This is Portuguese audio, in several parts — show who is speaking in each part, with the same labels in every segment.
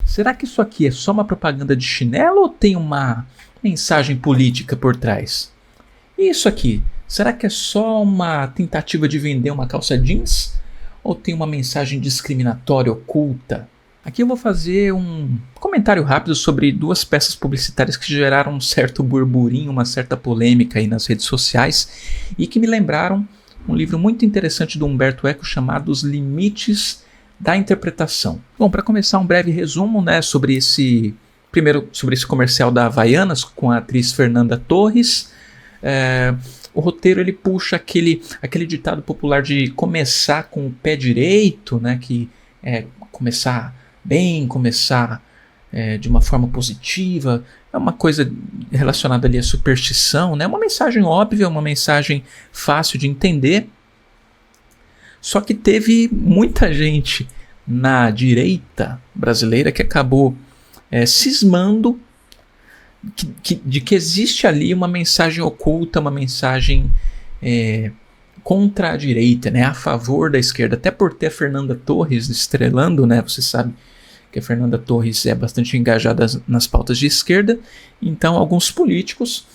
Speaker 1: será que isso aqui é só uma propaganda de chinelo ou tem uma mensagem política por trás? E isso aqui, será que é só uma tentativa de vender uma calça jeans? Ou tem uma mensagem discriminatória oculta? Aqui eu vou fazer um comentário rápido sobre duas peças publicitárias que geraram um certo burburinho, uma certa polêmica aí nas redes sociais e que me lembraram um livro muito interessante do Humberto Eco chamado Os Limites da Interpretação. Bom, para começar um breve resumo, né, sobre esse comercial da Havaianas com a atriz Fernanda Torres. O roteiro ele puxa aquele ditado popular de começar com o pé direito, né, que é começar bem, começar de uma forma positiva, é uma coisa relacionada ali à superstição, né? Uma mensagem óbvia, uma mensagem fácil de entender. Só que teve muita gente na direita brasileira que acabou cismando de que existe ali uma mensagem oculta, uma mensagem contra a direita, né? A favor da esquerda, até por ter a Fernanda Torres estrelando, né? Você sabe que a Fernanda Torres é bastante engajada nas pautas de esquerda, então alguns políticos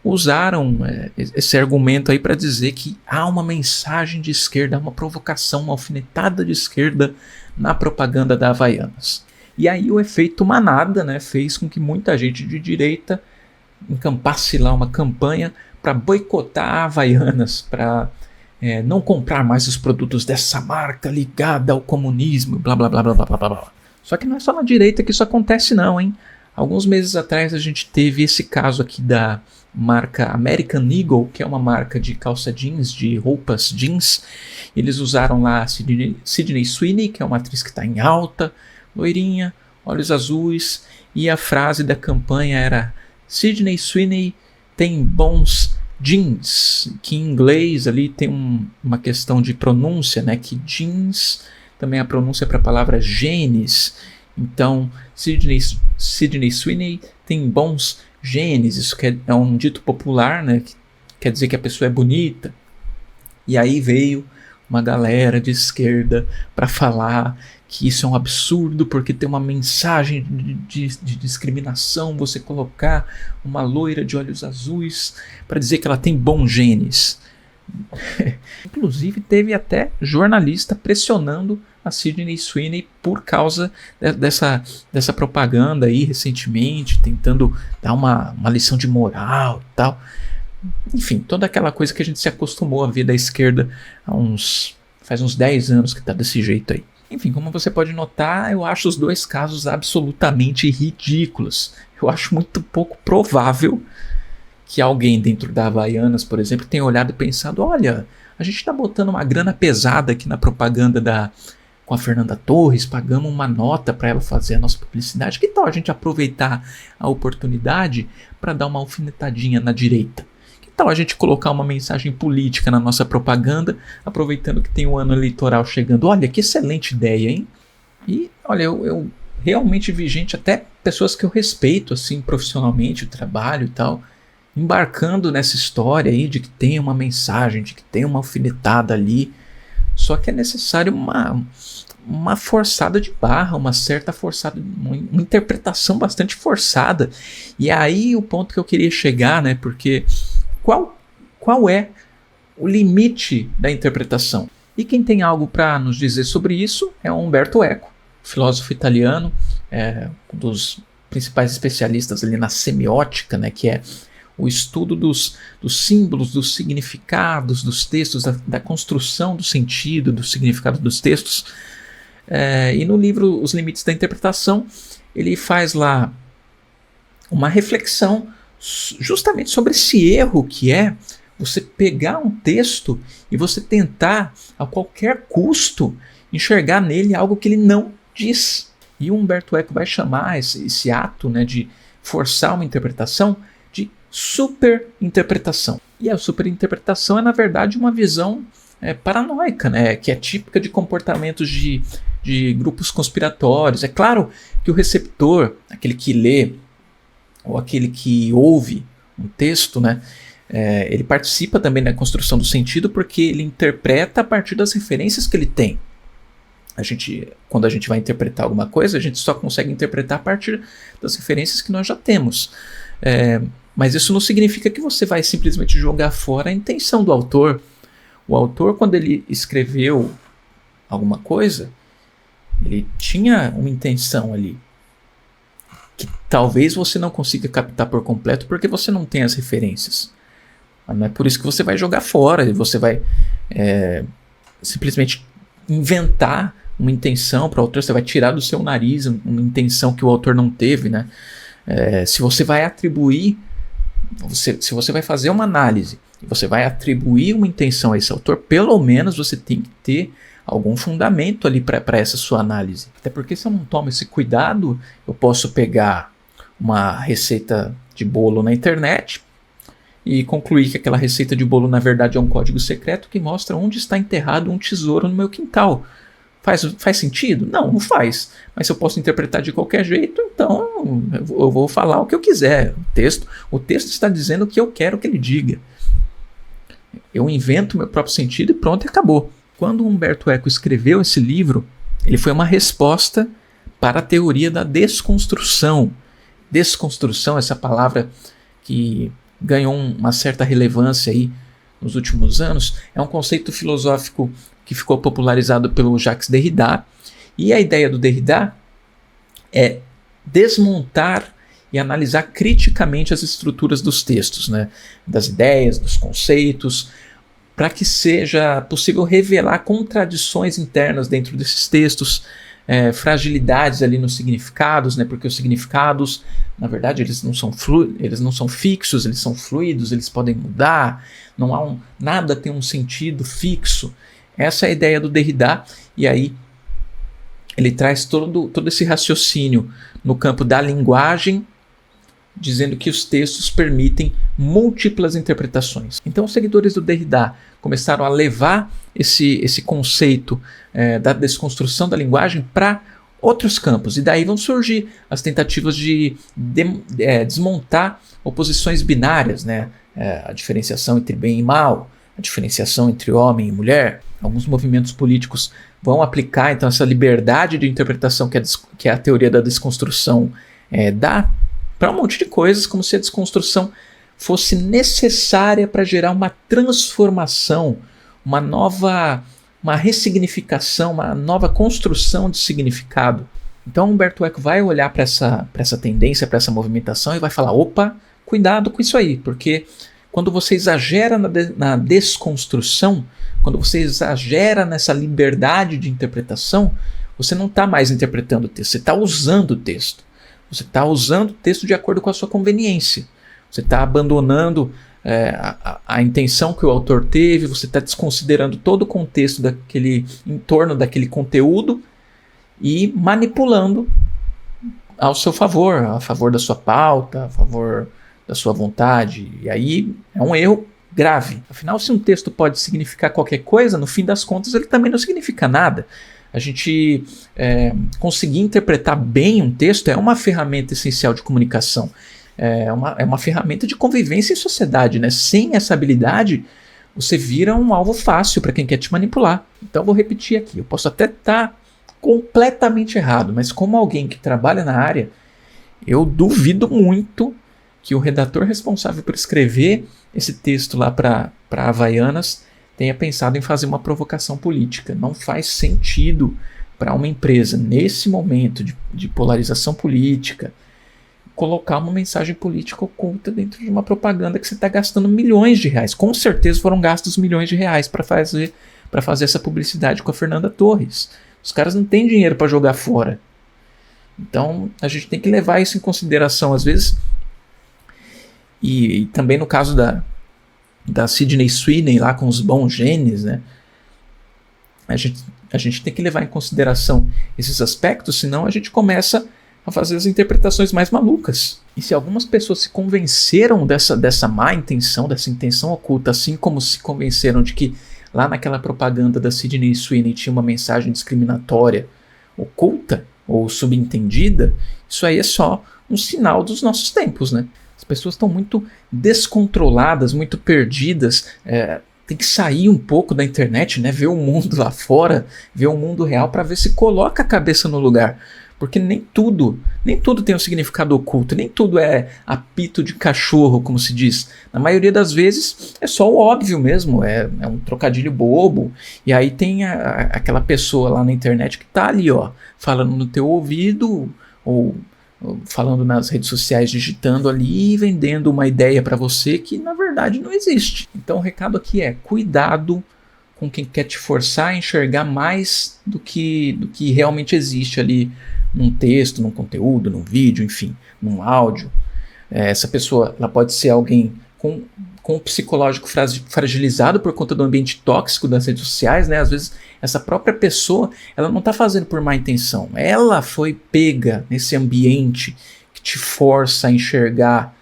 Speaker 1: usaram esse argumento aí para dizer que há uma mensagem de esquerda, uma provocação, uma alfinetada de esquerda na propaganda da Havaianas. E aí o efeito manada, né, fez com que muita gente de direita encampasse lá uma campanha para boicotar a Havaianas, para não comprar mais os produtos dessa marca ligada ao comunismo, blá blá blá blá blá blá blá. Só que não é só na direita que isso acontece não, hein? Alguns meses atrás a gente teve esse caso aqui da marca American Eagle, que é uma marca de calça jeans, de roupas jeans. Eles usaram lá a Sydney Sweeney, que é uma atriz que está em alta, loirinha, olhos azuis, e a frase da campanha era Sydney Sweeney tem bons jeans, que em inglês ali tem uma questão de pronúncia, né? Que jeans também a pronúncia para a palavra genes. Então, Sydney Sweeney tem bons genes. Isso é um dito popular, né? Que quer dizer que a pessoa é bonita. E aí veio uma galera de esquerda para falar que isso é um absurdo porque tem uma mensagem de discriminação você colocar uma loira de olhos azuis para dizer que ela tem bons genes. Inclusive teve até jornalista pressionando a Sydney Sweeney por causa dessa propaganda aí recentemente, tentando dar uma lição de moral e tal. Enfim, toda aquela coisa que a gente se acostumou a ver da esquerda faz uns 10 anos que está desse jeito aí. Enfim, como você pode notar, eu acho os dois casos absolutamente ridículos. Eu acho muito pouco provável que alguém dentro da Havaianas, por exemplo, tenha olhado e pensado, olha, a gente está botando uma grana pesada aqui na propaganda com a Fernanda Torres, pagamos uma nota para ela fazer a nossa publicidade. Que tal a gente aproveitar a oportunidade para dar uma alfinetadinha na direita? Que tal a gente colocar uma mensagem política na nossa propaganda, aproveitando que tem o ano eleitoral chegando? Olha, que excelente ideia, hein? E, olha, eu realmente vi gente, até pessoas que eu respeito, assim, profissionalmente, o trabalho e tal, embarcando nessa história aí de que tem uma mensagem, de que tem uma alfinetada ali. Só que é necessário uma forçada de barra, uma certa forçada, uma interpretação bastante forçada. E é aí o ponto que eu queria chegar, né? Porque qual é o limite da interpretação? E quem tem algo para nos dizer sobre isso é o Umberto Eco, filósofo italiano, um dos principais especialistas ali na semiótica, né? Que é o estudo dos símbolos, dos significados dos textos, da construção do sentido, do significado dos textos. E no livro Os Limites da Interpretação, ele faz lá uma reflexão justamente sobre esse erro que é você pegar um texto e você tentar, a qualquer custo, enxergar nele algo que ele não diz. E o Umberto Eco vai chamar esse ato, né, de forçar uma interpretação de superinterpretação. E a superinterpretação é, na verdade, uma visão paranoica, né, que é típica de comportamentos de grupos conspiratórios. É claro que o receptor, aquele que lê ou aquele que ouve um texto, né, ele participa também da construção do sentido porque ele interpreta a partir das referências que ele tem. quando a gente vai interpretar alguma coisa, a gente só consegue interpretar a partir das referências que nós já temos. Mas isso não significa que você vai simplesmente jogar fora a intenção do autor. O autor, quando ele escreveu alguma coisa, ele tinha uma intenção ali, que talvez você não consiga captar por completo porque você não tem as referências. Mas não é por isso que você vai jogar fora, e você vai simplesmente inventar uma intenção para o autor, você vai tirar do seu nariz uma intenção que o autor não teve, né? Se você vai atribuir, se você vai fazer uma análise e você vai atribuir uma intenção a esse autor, pelo menos você tem que ter algum fundamento ali para essa sua análise. Até porque se eu não tomo esse cuidado, eu posso pegar uma receita de bolo na internet e concluir que aquela receita de bolo na verdade é um código secreto que mostra onde está enterrado um tesouro no meu quintal. Faz sentido? Não faz. Mas se eu posso interpretar de qualquer jeito, então eu vou falar o que eu quiser. O texto está dizendo o que eu quero que ele diga. Eu invento meu próprio sentido e pronto, e acabou. Quando Umberto Eco escreveu esse livro, ele foi uma resposta para a teoria da desconstrução. Desconstrução, essa palavra que ganhou uma certa relevância aí nos últimos anos, é um conceito filosófico que ficou popularizado pelo Jacques Derrida. E a ideia do Derrida é desmontar e analisar criticamente as estruturas dos textos, né? Das ideias, dos conceitos, para que seja possível revelar contradições internas dentro desses textos, fragilidades ali nos significados, né? Porque os significados, na verdade, eles não são fixos, eles são fluidos, eles podem mudar, nada tem um sentido fixo. Essa é a ideia do Derrida, e aí ele traz todo esse raciocínio no campo da linguagem, dizendo que os textos permitem múltiplas interpretações. Então os seguidores do Derrida começaram a levar esse conceito da desconstrução da linguagem para outros campos, e daí vão surgir as tentativas de desmontar oposições binárias, né? A diferenciação entre bem e mal, a diferenciação entre homem e mulher. Alguns movimentos políticos vão aplicar então essa liberdade de interpretação que a teoria da desconstrução dá para um monte de coisas, como se a desconstrução fosse necessária para gerar uma transformação, uma ressignificação, uma nova construção de significado. Então Umberto Eco vai olhar para essa tendência, para essa movimentação e vai falar, opa, cuidado com isso aí, porque quando você exagera na desconstrução, quando você exagera nessa liberdade de interpretação, você não está mais interpretando o texto, você está usando o texto. Você está usando o texto de acordo com a sua conveniência. Você está abandonando a intenção que o autor teve, você está desconsiderando todo o contexto em torno daquele conteúdo e manipulando ao seu favor, a favor da sua pauta, a favor da sua vontade. E aí é um erro grave. Afinal, se um texto pode significar qualquer coisa, no fim das contas ele também não significa nada. A gente conseguir interpretar bem um texto é uma ferramenta essencial de comunicação. É uma ferramenta de convivência em sociedade, né? Sem essa habilidade, você vira um alvo fácil para quem quer te manipular. Então eu vou repetir aqui. Eu posso até estar completamente errado, mas como alguém que trabalha na área, eu duvido muito que o redator responsável por escrever esse texto lá para Havaianas tenha pensado em fazer uma provocação política. Não faz sentido para uma empresa, nesse momento de polarização política, colocar uma mensagem política oculta dentro de uma propaganda que você está gastando milhões de reais. Com certeza foram gastos milhões de reais para fazer essa publicidade com a Fernanda Torres. Os caras não têm dinheiro para jogar fora. Então a gente tem que levar isso em consideração às vezes. E também no caso da Sydney Sweeney lá com os bons genes, né? A gente tem que levar em consideração esses aspectos, senão a gente começa a fazer as interpretações mais malucas. E se algumas pessoas se convenceram dessa má intenção, dessa intenção oculta, assim como se convenceram de que lá naquela propaganda da Sydney Sweeney tinha uma mensagem discriminatória oculta ou subentendida, isso aí é só um sinal dos nossos tempos, né? As pessoas estão muito descontroladas, muito perdidas, tem que sair um pouco da internet, né? Ver o mundo lá fora, ver o mundo real para ver se coloca a cabeça no lugar. Porque nem tudo tem um significado oculto, nem tudo é apito de cachorro, como se diz. Na maioria das vezes é só o óbvio mesmo, é um trocadilho bobo. E aí tem aquela pessoa lá na internet que tá ali, ó, falando no teu ouvido, ou falando nas redes sociais, digitando ali e vendendo uma ideia para você que na verdade não existe. Então o recado aqui é: cuidado com quem quer te forçar a enxergar mais do que realmente existe ali num texto, num conteúdo, num vídeo, enfim, num áudio. Essa pessoa ela pode ser alguém com o psicológico fragilizado por conta do ambiente tóxico das redes sociais, né? Às vezes essa própria pessoa ela não está fazendo por má intenção, ela foi pega nesse ambiente que te força a enxergar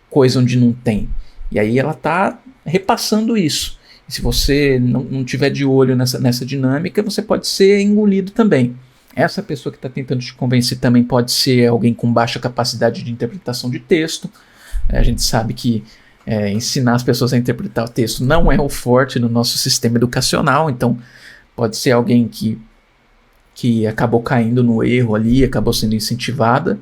Speaker 1: coisa onde não tem. E aí ela está repassando isso. E se você não tiver de olho nessa dinâmica, você pode ser engolido também. Essa pessoa que está tentando te convencer também pode ser alguém com baixa capacidade de interpretação de texto. A gente sabe que ensinar as pessoas a interpretar o texto não é o forte no nosso sistema educacional, então pode ser alguém que acabou caindo no erro ali, acabou sendo incentivada.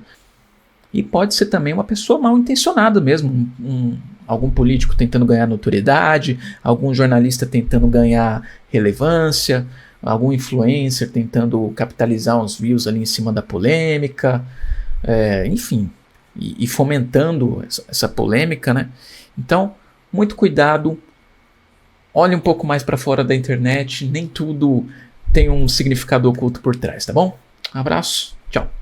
Speaker 1: E pode ser também uma pessoa mal intencionada mesmo, algum político tentando ganhar notoriedade, algum jornalista tentando ganhar relevância, algum influencer tentando capitalizar uns views ali em cima da polêmica, enfim, e fomentando essa polêmica, né? Então, muito cuidado, olhe um pouco mais para fora da internet, nem tudo tem um significado oculto por trás, tá bom? Um abraço, tchau.